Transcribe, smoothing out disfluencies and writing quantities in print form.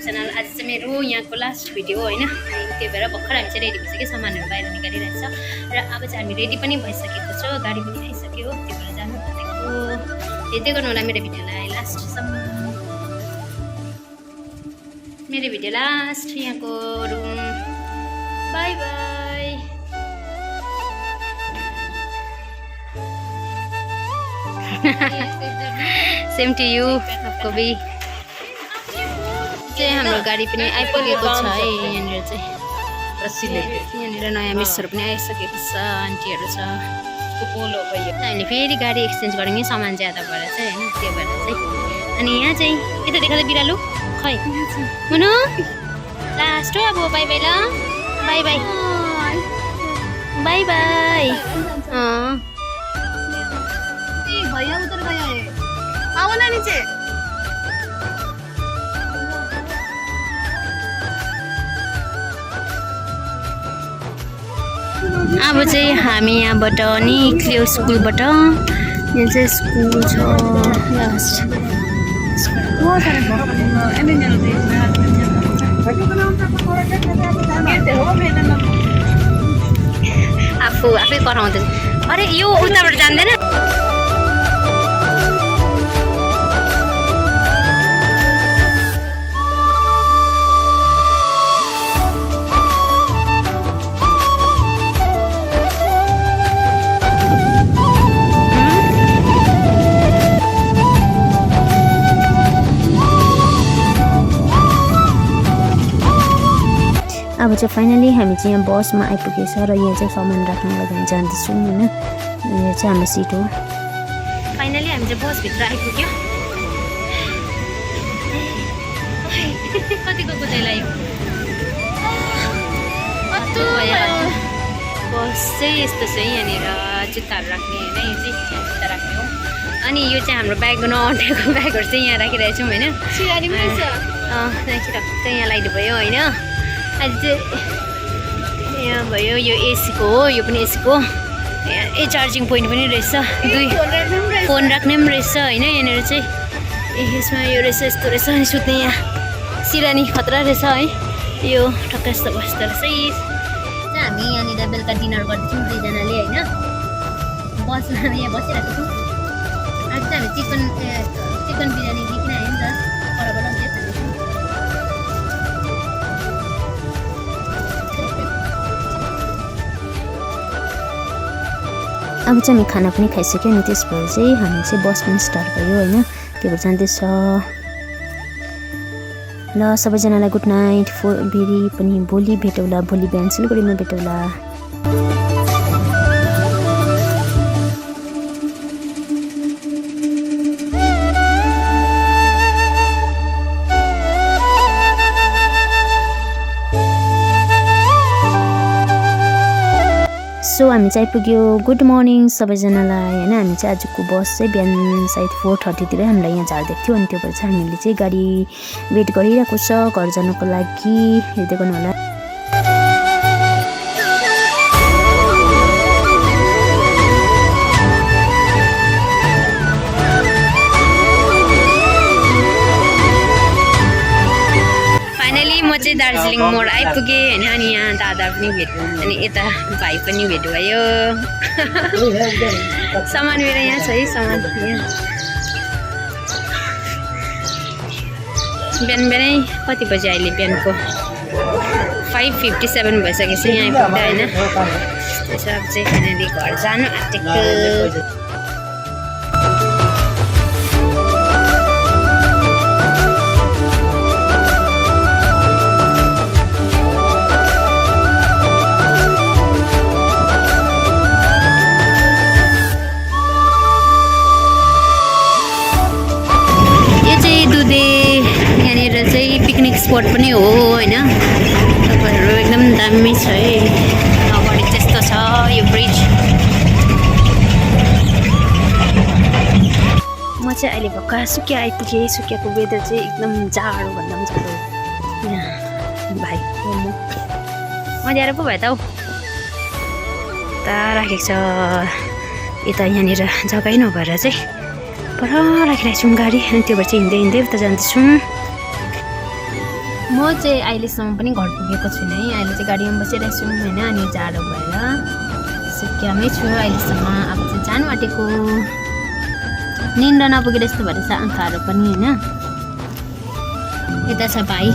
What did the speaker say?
Channel. आज चाहिँ मेरो यहाँको लास्ट भिडियो होइन, त्यही भएर भर्खर हामी चाहिँ रेडी भइसक्यो, सामानहरू बाहिर निकालिरहेको छ र अब चाहिँ हामी रेडी पनि भइसकेको छ, गाडी पनि आइसक्यो, त्यो भएर जानु भनेको। हेर्दै गर्नु होला मेरो भिडियोलाई लास्टसम्म। मेरो भिडियो लास्ट यहाँको room. Bye bye. Same to you कवि। चाहिँ हाम्रो गाडी पनि आइपुगेको छ है यहाँनिर चाहिँ। यहाँनिर नयाँ मिसहरू पनि आइसकेको छ, आन्टीहरू छ। हामीले फेरि गाडी एक्सचेन्ज गऱ्यौँ नि सामान ज्यादा भएर चाहिँ होइन, त्यो भएर चाहिँ। अनि यहाँ चाहिँ यता देखाउँदा बिरालो खै मुनु लास्ट हो। अब बाई बाई ल, बाई बाई बाई बाई। भैया उधर गया है, आओ ना नीचे। अब चाहिँ हामी यहाँबाट निक्ल्यो स्कुलबाट। यहाँ चाहिँ स्कुल छ लास्ट। आफै कराउँदैछ। अरे यो उताबाट जान्दैन। अब चाहिँ फाइनली हामी चाहिँ यहाँ बसमा आइपुगेछ र यहाँ चाहिँ सामान राख्नुको लागि हामी जाँदैछौँ होइन। यहाँ चाहिँ हाम्रो सिट हो। फाइनली हामी चाहिँ बसभित्र आइपुग्यो। कतिको कुदाइ लाग्यो बस चाहिँ यस्तो छ यहाँनिर। जुत्ताहरू राख्ने होइन, यो चाहिँ जुत्ता राख्ने हो। अनि यो चाहिँ हाम्रो ब्याग नअटेको ब्यागहरू चाहिँ यहाँ राखिरहेको छौँ होइन। यहाँ लगाइदिनु भयो होइन। आज चाहिँ यहाँ भयो, यो एसीको हो, यो पनि एसीको। यहाँ चार्जिङ पोइन्ट पनि रहेछ, दुई फोन राख्ने पनि रहेछ होइन। यहाँनिर चाहिँ यसमा यो रहेछ, यस्तो रहेछ सुत्ने। यहाँ सिरानी खतरा रहेछ है। यो ठक्क यस्तो बस्दो रहेछ। हामी यहाँनिर बेलुका डिनर गर्दैछौँ दुईजनाले होइन। बसमा यहाँ बसिरहेको छौँ। आज चाहिँ हामी चिकन बिरयानी लिएर आयो नि त, परबाट अब चाहिँ हामी खाना पनि खाइसक्यो। अनि त्यस भएर चाहिँ हामी चाहिँ बस पनि स्टार्ट भयो होइन। त्यो भएर जाँदैछ ल। सबैजनालाई गुड नाइट। फेरि पनि भोलि भेटौँला, भोलि बिहान सिलगढीमा भेटौँला। सो हामी चाहिँ आइपुग्यो। गुड मर्निङ सबैजनालाई होइन। हामी चाहिँ आजको बस चाहिँ बिहान सायद 4:30तिर हामीलाई यहाँ झारिदिएको थियो। अनि त्यो भएर चाहिँ हामीले चाहिँ गाडी वेट गरिरहेको छ घर जानुको लागि। हेर्दै गर्नु होला। चाहिँ दार्जिलिङ मोड आइपुगेँ होइन। अनि यहाँ दादा पनि भेट्यो, अनि यता भाइ पनि भेट भयो। सामान मेरो यहाँ छ है, सामान यहाँ। बिहानै कति बजी अहिले? बिहानको 5:57 भइसकेछ यहाँ आइपुग्दा होइन। त्यसो अब चाहिँ फाइनली घर जानु आँटेको। पिकनिक स्पट पनि हो होइन। तपाईँहरू एकदम दामी छ है। अगाडि त्यस्तो छ यो ब्रिज। म चाहिँ अहिले भर्खर सुकिया आइपुगेँ। सुकियाको वेदर चाहिँ एकदम जाडो भन्दा पनि जाडो। यहाँ भाइ मैले आएर पो भयो त हौ। यता राखेको छ यता। यहाँनिर जग्गै नभएर चाहिँ पर राखिरहेको छौँ गाडी। अनि त्यो भएर चाहिँ हिँड्दै उता जाँदैछौँ। म चाहिँ अहिलेसम्म पनि घर पुगेको छुइनँ है। अहिले चाहिँ गाडीमा बसिरहेको छु होइन। अनि जाडो भएर सुकियामै छु अहिलेसम्म। अब चाहिँ जानु आँटेको। निन्द्रा नपुगेर यस्तो भएर आँखाहरू पनि होइन। यता छ भाइ